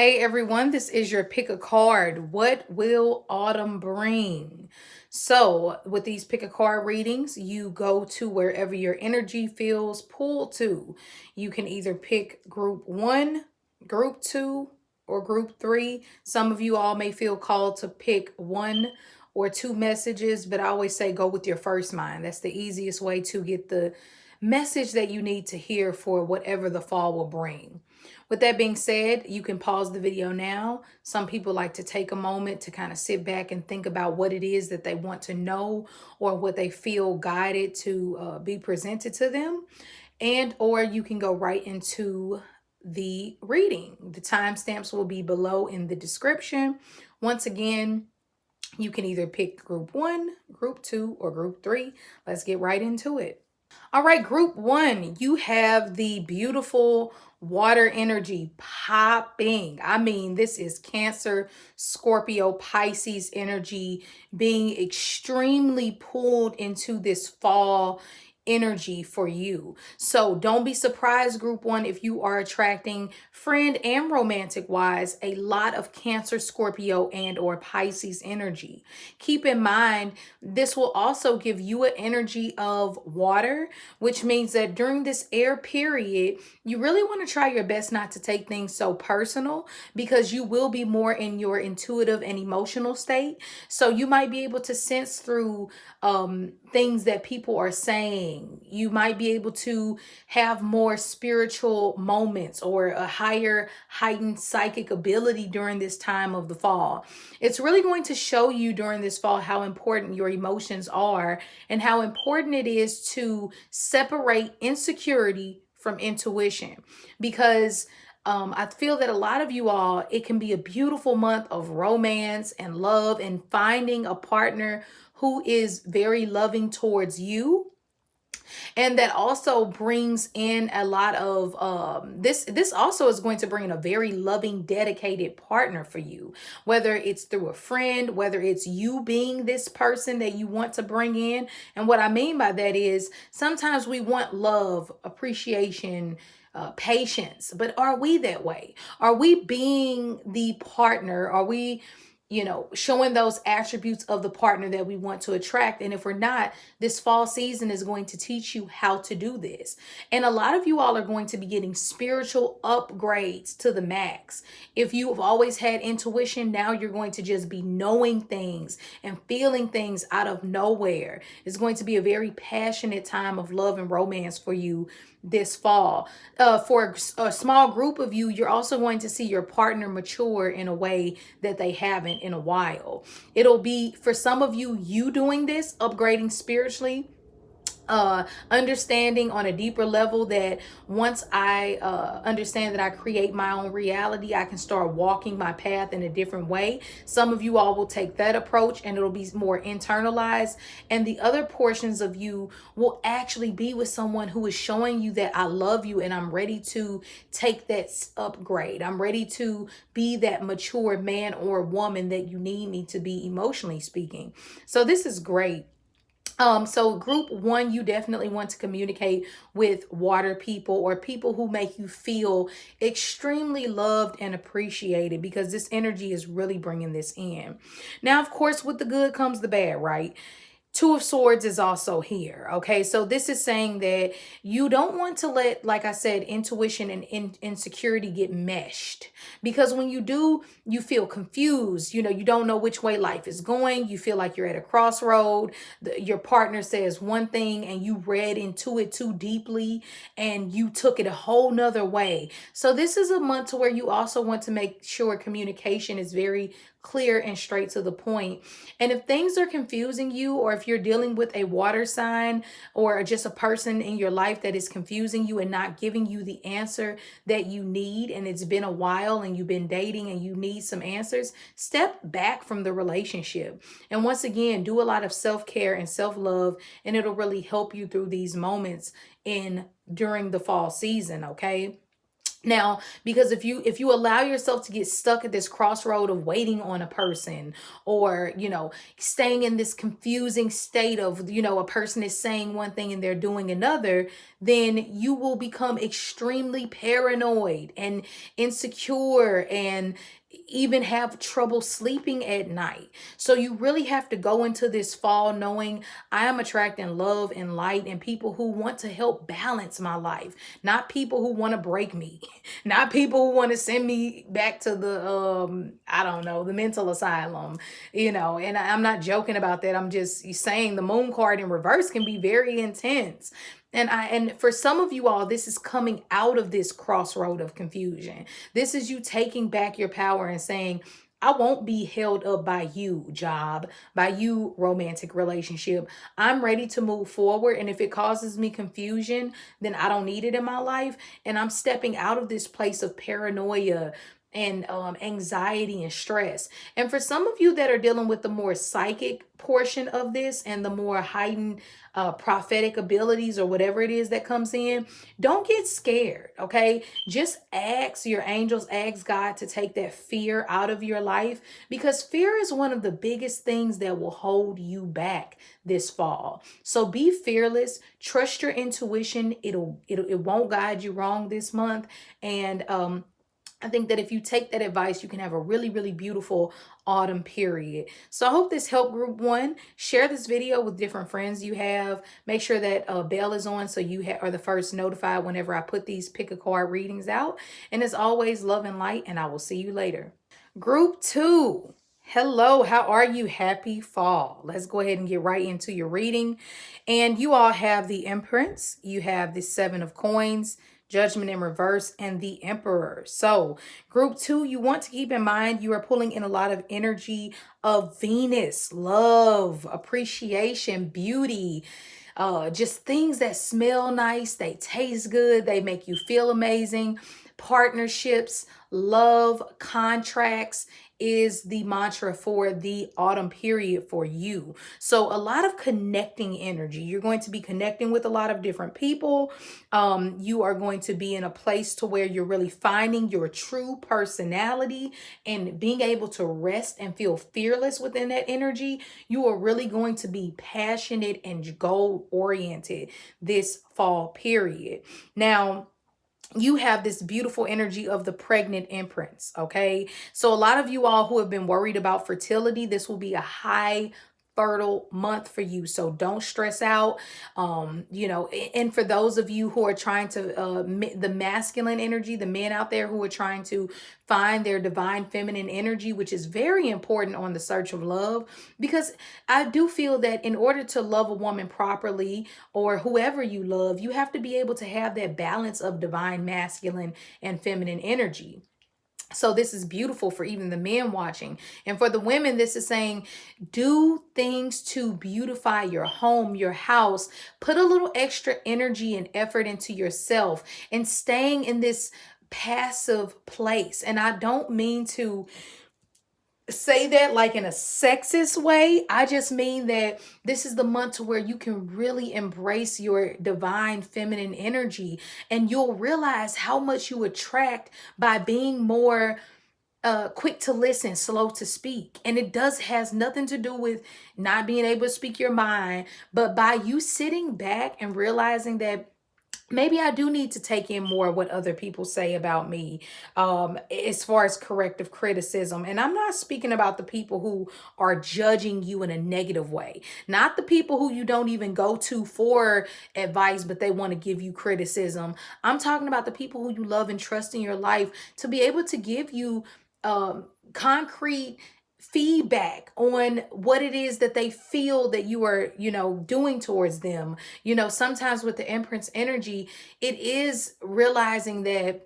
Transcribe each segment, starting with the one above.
Hey everyone, this is your pick a card. What will autumn bring? So, with these pick a card readings, you go to wherever your energy feels pulled to. You can either pick group one, group two, or group three. Some of you all may feel called to pick one or two messages, but I always say go with your first mind. That's the easiest way to get the message that you need to hear for whatever the fall will bring. With that being said, you can pause the video now. Some people like to take a moment to kind of sit back and think about what it is that they want to know or what they feel guided to be presented to them. And or you can go right into the reading. The timestamps will be below in the description. Once again, you can either pick group one, group two, or group three. Let's get right into it. All right, group one, you have the beautiful water energy popping. I mean, this is Cancer, Scorpio, Pisces energy being extremely pulled into this fall energy for you. So don't be surprised, group one, if you are attracting friend and romantic wise a lot of Cancer, Scorpio, and or Pisces energy. Keep in mind, this will also give you an energy of water, which means that during this air period, you really want to try your best not to take things so personal because you will be more in your intuitive and emotional state. So you might be able to sense through things that people are saying. You might be able to have more spiritual moments or a higher heightened psychic ability during this time of the fall. It's really going to show you during this fall how important your emotions are and how important it is to separate insecurity from intuition, because I feel that a lot of you all, it can be a beautiful month of romance and love and finding a partner who is very loving towards you, and that also brings in a lot of this also is going to bring in a very loving, dedicated partner for you, whether it's through a friend, whether it's you being this person that you want to bring in. And what I mean by that is sometimes we want love, appreciation, patience, but are we that way? Are we being the partner? Are we, showing those attributes of the partner that we want to attract? And if we're not, this fall season is going to teach you how to do this. And a lot of you all are going to be getting spiritual upgrades to the max. If you have always had intuition, now you're going to just be knowing things and feeling things out of nowhere. It's going to be a very passionate time of love and romance for you this fall. For a small group of you, you're also going to see your partner mature in a way that they haven't in a while. It'll be, for some of you, you doing this, upgrading spiritually, understanding on a deeper level that once I understand that I create my own reality, I can start walking my path in a different way. Some of you all will take that approach and it'll be more internalized. And the other portions of you will actually be with someone who is showing you that I love you and I'm ready to take that upgrade. I'm ready to be that mature man or woman that you need me to be, emotionally speaking. So this is great. So group one, you definitely want to communicate with water people or people who make you feel extremely loved and appreciated, because this energy is really bringing this in. Now, of course, with the good comes the bad, right? Two of Swords is also here. Okay, so this is saying that you don't want to let, like I said, intuition and insecurity get meshed, because when you do, you feel confused. You don't know which way life is going. You feel like you're at a crossroad. Your partner says one thing and you read into it too deeply and you took it a whole nother way. So this is a month to where you also want to make sure communication is very clear and straight to the point. And if things are confusing you, or if you're dealing with a water sign or just a person in your life that is confusing you and not giving you the answer that you need, and it's been a while and you've been dating and you need some answers, step back from the relationship. And once again, do a lot of self-care and self-love, and it'll really help you through these moments during the fall season, okay? Now, because if you allow yourself to get stuck at this crossroad of waiting on a person, or staying in this confusing state of, a person is saying one thing and they're doing another, then you will become extremely paranoid and insecure, and even have trouble sleeping at night. So you really have to go into this fall knowing I am attracting love and light and people who want to help balance my life, not people who want to break me, not people who want to send me back to the I don't know, the mental asylum. And I'm not joking about that. I'm just saying the moon card in reverse can be very intense. And for some of you all, this is coming out of this crossroad of confusion. This is you taking back your power and saying, I won't be held up by you, job, by you, romantic relationship. I'm ready to move forward. And if it causes me confusion, then I don't need it in my life. And I'm stepping out of this place of paranoia and anxiety and stress. And for some of you that are dealing with the more psychic portion of this and the more heightened prophetic abilities or whatever it is that comes in, don't get scared, okay? Just ask your angels, ask God to take that fear out of your life, because fear is one of the biggest things that will hold you back this fall. So be fearless, trust your intuition. It won't guide you wrong this month. And I think that if you take that advice, you can have a really, really beautiful autumn period. So I hope this helped group one. Share this video with different friends you have. Make sure that bell is on so you are the first notified whenever I put these pick a card readings out. And as always, love and light, and I will see you later. Group two. Hello, how are you? Happy fall. Let's go ahead and get right into your reading. And you all have the Empress, you have the Seven of Coins, Judgment in reverse, and the Emperor. So group two, you want to keep in mind you are pulling in a lot of energy of Venus, love, appreciation, beauty, just things that smell nice, they taste good, they make you feel amazing. Partnerships, love, contracts is the mantra for the autumn period for you. So a lot of connecting energy. You're going to be connecting with a lot of different people. You are going to be in a place to where you're really finding your true personality and being able to rest and feel fearless within that energy. You are really going to be passionate and goal oriented this fall period. Now, you have this beautiful energy of the pregnant empress, okay? So a lot of you all who have been worried about fertility, this will be a high fertile month for you. So don't stress out. And for those of you who are trying to the masculine energy, the men out there who are trying to find their divine feminine energy, which is very important on the search of love, because I do feel that in order to love a woman properly, or whoever you love, you have to be able to have that balance of divine masculine and feminine energy. So this is beautiful for even the men watching. And for the women, this is saying, do things to beautify your home, your house. Put a little extra energy and effort into yourself and staying in this passive place. And I don't mean to say that like in a sexist way. I just mean that this is the month to where you can really embrace your divine feminine energy, and you'll realize how much you attract by being more quick to listen, slow to speak. And it has nothing to do with not being able to speak your mind, but by you sitting back and realizing that maybe I do need to take in more what other people say about me, as far as corrective criticism. And I'm not speaking about the people who are judging you in a negative way, not the people who you don't even go to for advice, but they want to give you criticism. I'm talking about the people who you love and trust in your life to be able to give you concrete feedback on what it is that they feel that you are, doing towards them. Sometimes with the Empress energy, it is realizing that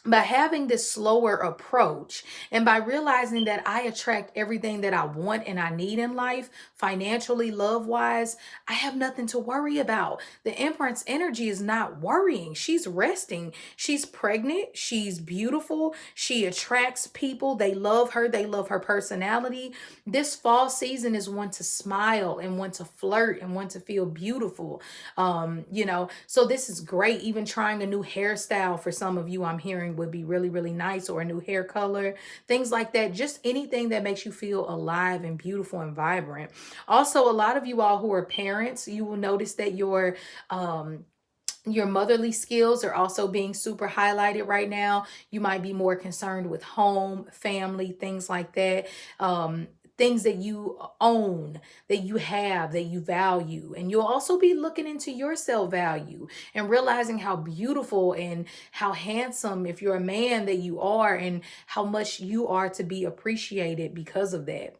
by having this slower approach and by realizing that I attract everything that I want and I need in life, financially, love wise, I have nothing to worry about. The Empress energy is not worrying. She's resting. She's pregnant. She's beautiful. She attracts people. They love her. They love her personality. This fall season is one to smile and one to flirt and one to feel beautiful. So this is great. Even trying a new hairstyle for some of you, I'm hearing wearing would be really, really nice, or a new hair color, things like that. Just anything that makes you feel alive and beautiful and vibrant. Also, a lot of you all who are parents, you will notice that your motherly skills are also being super highlighted right now. You might be more concerned with home, family, things like that. Things that you own, that you have, that you value. And you'll also be looking into your self value and realizing how beautiful and how handsome, if you're a man, that you are, and how much you are to be appreciated because of that.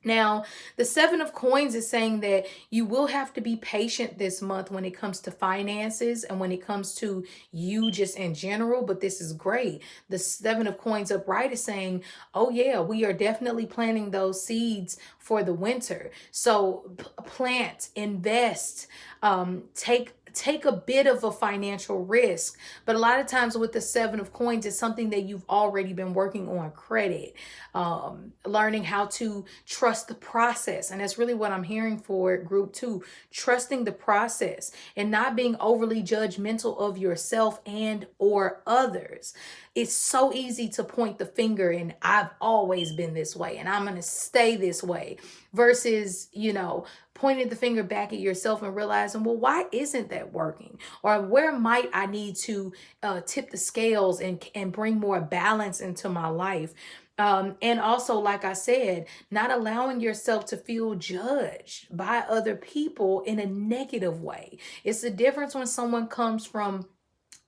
Now, the Seven of Coins is saying that you will have to be patient this month when it comes to finances and when it comes to you just in general, but this is great. The Seven of Coins upright is saying, oh yeah, we are definitely planting those seeds for the winter. So plant, invest, take a bit of a financial risk. But a lot of times with the Seven of Coins, it's something that you've already been working on: credit, learning how to trust the process. And that's really what I'm hearing for group 2: trusting the process and not being overly judgmental of yourself and or others. It's so easy to point the finger and I've always been this way and I'm going to stay this way, versus, pointing the finger back at yourself and realizing, well, why isn't that working? Or where might I need to tip the scales and bring more balance into my life? And also, like I said, not allowing yourself to feel judged by other people in a negative way. It's the difference when someone comes from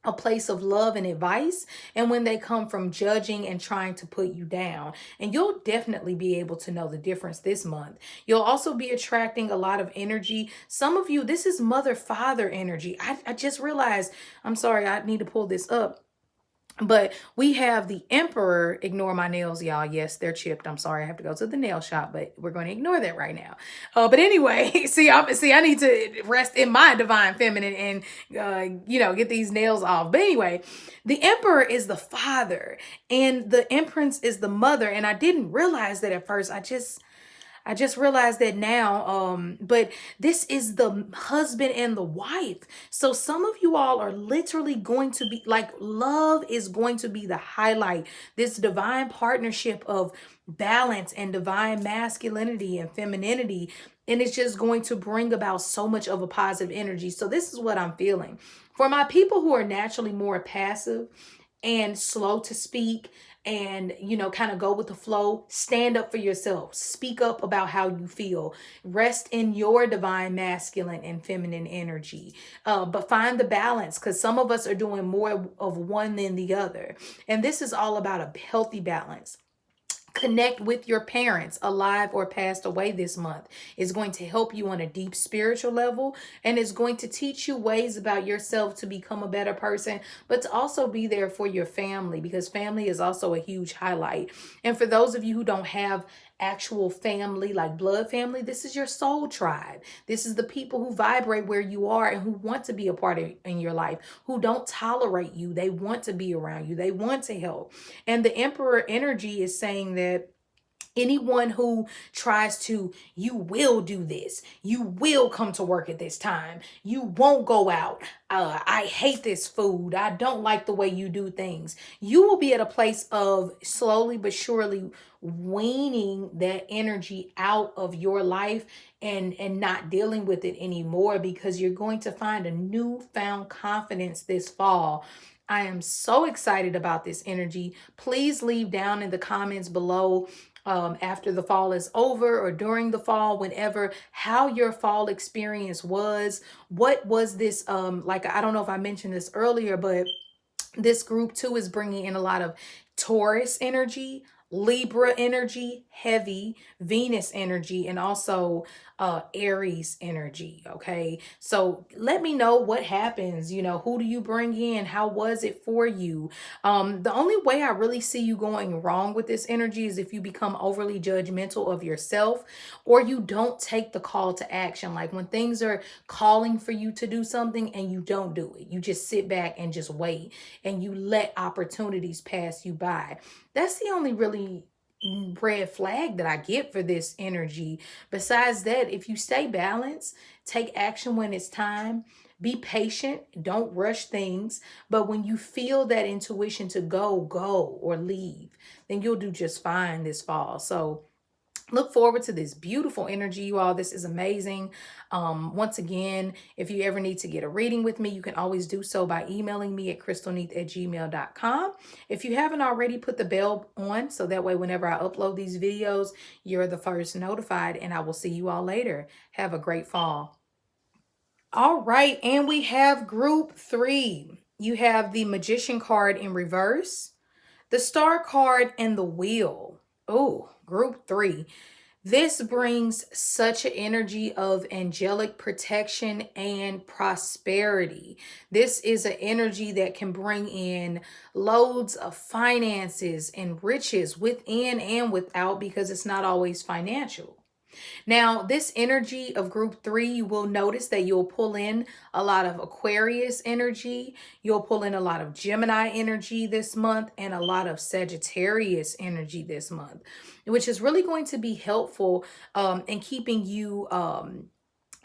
a place of love and advice, and when they come from judging and trying to put you down. And you'll definitely be able to know the difference this month. You'll also be attracting a lot of energy. Some of you, this is mother father energy. I just realized, I'm sorry, I need to pull this up. But we have the Emperor. Ignore my nails, y'all. Yes, they're chipped. I'm sorry, I have to go to the nail shop, but we're going to ignore that right now. But anyway, I need to rest in my divine feminine and get these nails off. But anyway, the Emperor is the father, and the Empress is the mother. And I didn't realize that at first. I just realized that now. But this is the husband and the wife. So some of you all are literally going to be like, love is going to be the highlight. This divine partnership of balance and divine masculinity and femininity. And it's just going to bring about so much of a positive energy. So this is what I'm feeling. For my people who are naturally more passive and slow to speak, and kind of go with the flow, stand up for yourself, speak up about how you feel, rest in your divine masculine and feminine energy, but find the balance, because some of us are doing more of one than the other, and this is all about a healthy balance. Connect with your parents, alive or passed away, this month. Is going to help you on a deep spiritual level, and is going to teach you ways about yourself to become a better person, but to also be there for your family, because family is also a huge highlight. And for those of you who don't have actual family, like blood family, this is your soul tribe. This is the people who vibrate where you are and who want to be a part of in your life, who don't tolerate you. They want to be around you. They want to help. And the Emperor energy is saying that anyone who tries to, you will do this, you will come to work at this time, you won't go out, I hate this food, I don't like the way you do things, you will be at a place of slowly but surely weaning that energy out of your life, and not dealing with it anymore, because you're going to find a newfound confidence this fall. I am so excited about this energy. Please leave down in the comments below, after the fall is over or during the fall, whenever, how your fall experience was. What was this like? I don't know if I mentioned this earlier, but this group 2 is bringing in a lot of Taurus energy, Libra energy, heavy Venus energy, and also Aries energy. Okay, so let me know what happens. Who do you bring in? How was it for you? The only way I really see you going wrong with this energy is if you become overly judgmental of yourself, or you don't take the call to action. Like when things are calling for you to do something and you don't do it, you just sit back and just wait, and you let opportunities pass you by. That's the only really red flag that I get for this energy. Besides that, if you stay balanced, take action when it's time, Be patient, don't rush things, but when you feel that intuition to go or leave, then you'll do just fine this fall. So look forward to this beautiful energy, you all. This is amazing. Once again, if you ever need to get a reading with me, you can always do so by emailing me at crystalneath@gmail.com. If you haven't already, put the bell on so that way whenever I upload these videos, you're the first notified, and I will see you all later. Have a great fall. All right, and we have group 3. You have the Magician card in reverse, the Star card, and the Wheel. Oh, group 3. This brings such an energy of angelic protection and prosperity. This is an energy that can bring in loads of finances and riches within and without, because it's not always financial. Now, this energy of group 3, you will notice that you'll pull in a lot of Aquarius energy. You'll pull in a lot of Gemini energy this month and a lot of Sagittarius energy this month, which is really going to be helpful in keeping you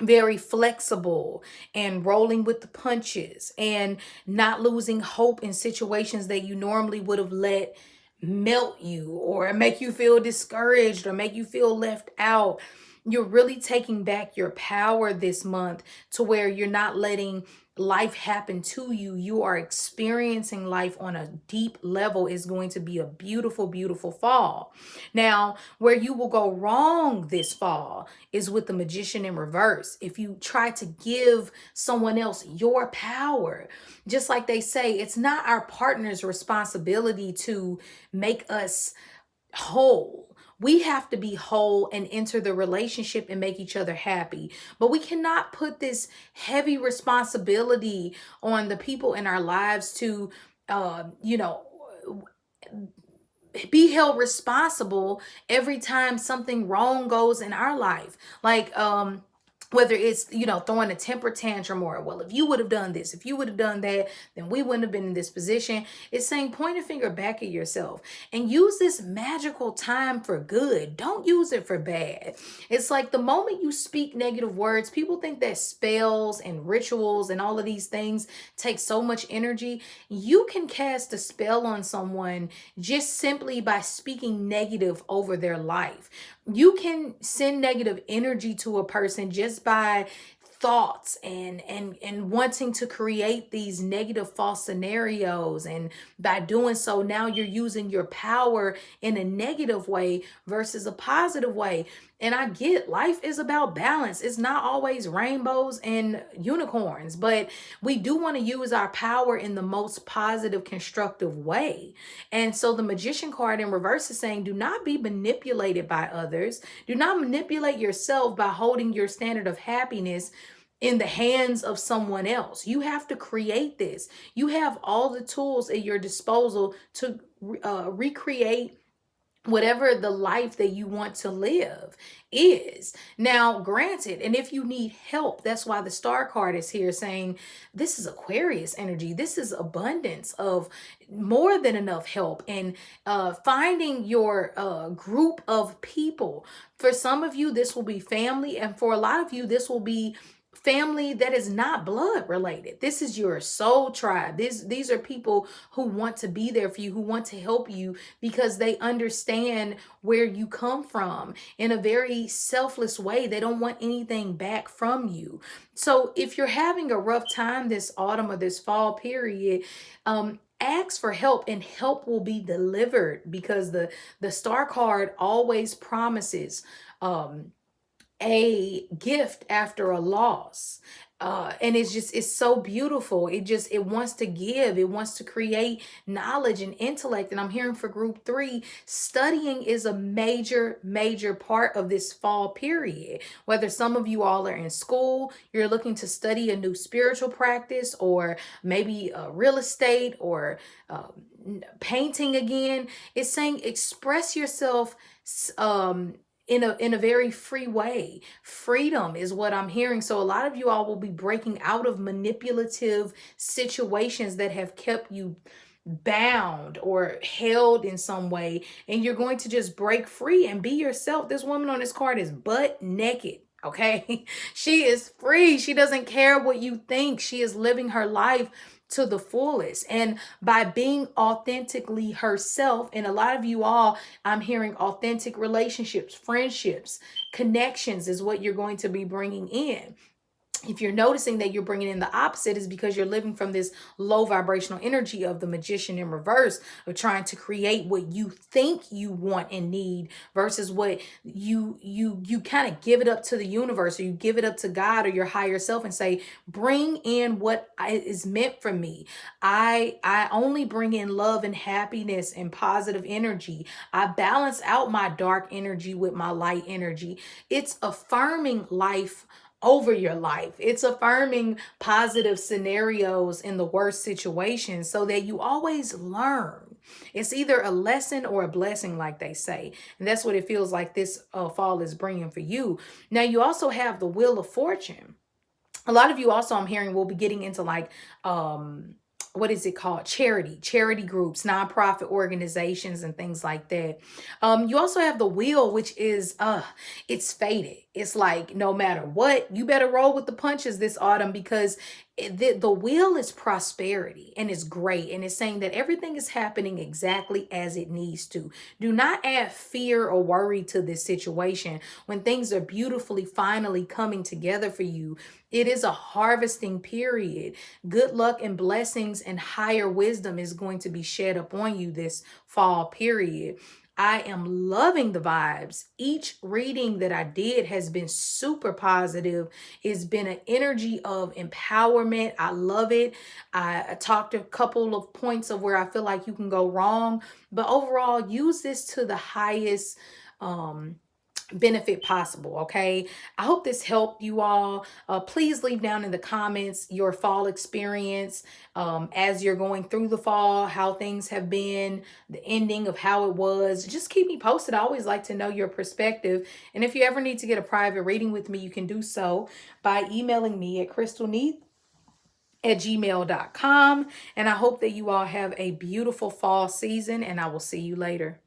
very flexible and rolling with the punches and not losing hope in situations that you normally would have let melt you or make you feel discouraged or make you feel left out. You're really taking back your power this month to where you're not letting life happen to you. You are experiencing life on a deep level. Is going to be a beautiful, beautiful fall. Now, where you will go wrong this fall is with the Magician in reverse. If you try to give someone else your power, just like they say, it's not our partner's responsibility to make us whole. We have to be whole and enter the relationship and make each other happy. But we cannot put this heavy responsibility on the people in our lives to, you know, be held responsible every time something wrong goes in our life. Like, whether it's, throwing a temper tantrum or, well, if you would have done this, if you would have done that, then we wouldn't have been in this position. It's saying point a finger back at yourself and use this magical time for good. Don't use it for bad. It's like the moment you speak negative words, people think that spells and rituals and all of these things take so much energy. You can cast a spell on someone just simply by speaking negative over their life. You can send negative energy to a person just by thoughts and wanting to create these negative false scenarios, and by doing so now you're using your power in a negative way versus a positive way. And I get life is about balance. It's not always rainbows and unicorns, but we do want to use our power in the most positive, constructive way. And so the Magician card in reverse is saying, do not be manipulated by others. Do not manipulate yourself by holding your standard of happiness in the hands of someone else. You have to create this. You have all the tools at your disposal to recreate whatever the life that you want to live is. Now, granted, and if you need help, that's why the Star card is here saying this is Aquarius energy. This is abundance of more than enough help, and finding your group of people. For some of you, this will be family, and for a lot of you, this will be family that is not blood related. This is your soul tribe. These are people who want to be there for you, who want to help you because they understand where you come from in a very selfless way. They don't want anything back from you. So if you're having a rough time this autumn or this fall period, ask for help and help will be delivered, because the Star card always promises a gift after a loss. And it's so beautiful. It wants to give, it wants to create knowledge and intellect. And I'm hearing for group 3, studying is a major part of this fall period. Whether some of you all are in school, you're looking to study a new spiritual practice, or maybe real estate, or painting again. It's saying express yourself in a very free way. Freedom is what I'm hearing. So a lot of you all will be breaking out of manipulative situations that have kept you bound or held in some way, and you're going to just break free and be yourself. This woman on this card is butt naked. Okay. She is free. She doesn't care what you think. She is living her life to the fullest. And by being authentically herself, and a lot of you all, I'm hearing authentic relationships, friendships, connections is what you're going to be bringing in. If you're noticing that you're bringing in the opposite, is because you're living from this low vibrational energy of the magician in reverse, of trying to create what you think you want and need versus what you kind of give it up to the universe, or you give it up to God or your higher self and say, bring in what is meant for me. I only bring in love and happiness and positive energy. I balance out my dark energy with my light energy. It's affirming life over your life. It's affirming positive scenarios in the worst situations so that you always learn. It's either a lesson or a blessing, like they say. And that's what it feels like this fall is bringing for you. Now, you also have the Wheel of Fortune. A lot of you also, I'm hearing, will be getting into like what is it called, charity groups, nonprofit organizations, and things like that. You also have the Wheel, which is it's fated. It's like, no matter what, you better roll with the punches this autumn, because the wheel is prosperity and it's great, and it's saying that everything is happening exactly as it needs to. Do not add fear or worry to this situation when things are beautifully finally coming together for you. It is a harvesting period. Good luck and blessings and higher wisdom is going to be shed upon you this fall period. I am loving the vibes. Each reading that I did has been super positive. It's been an energy of empowerment. I love it. I talked a couple of points of where I feel like you can go wrong, but overall, use this to the highest benefit possible. Okay, I hope this helped you all. Please leave down in the comments your fall experience, as you're going through the fall, how things have been, the ending of how it was. Just keep me posted. I always like to know your perspective. And if you ever need to get a private reading with me, you can do so by emailing me at crystalneath@gmail.com. And I hope that you all have a beautiful fall season, and I will see you later.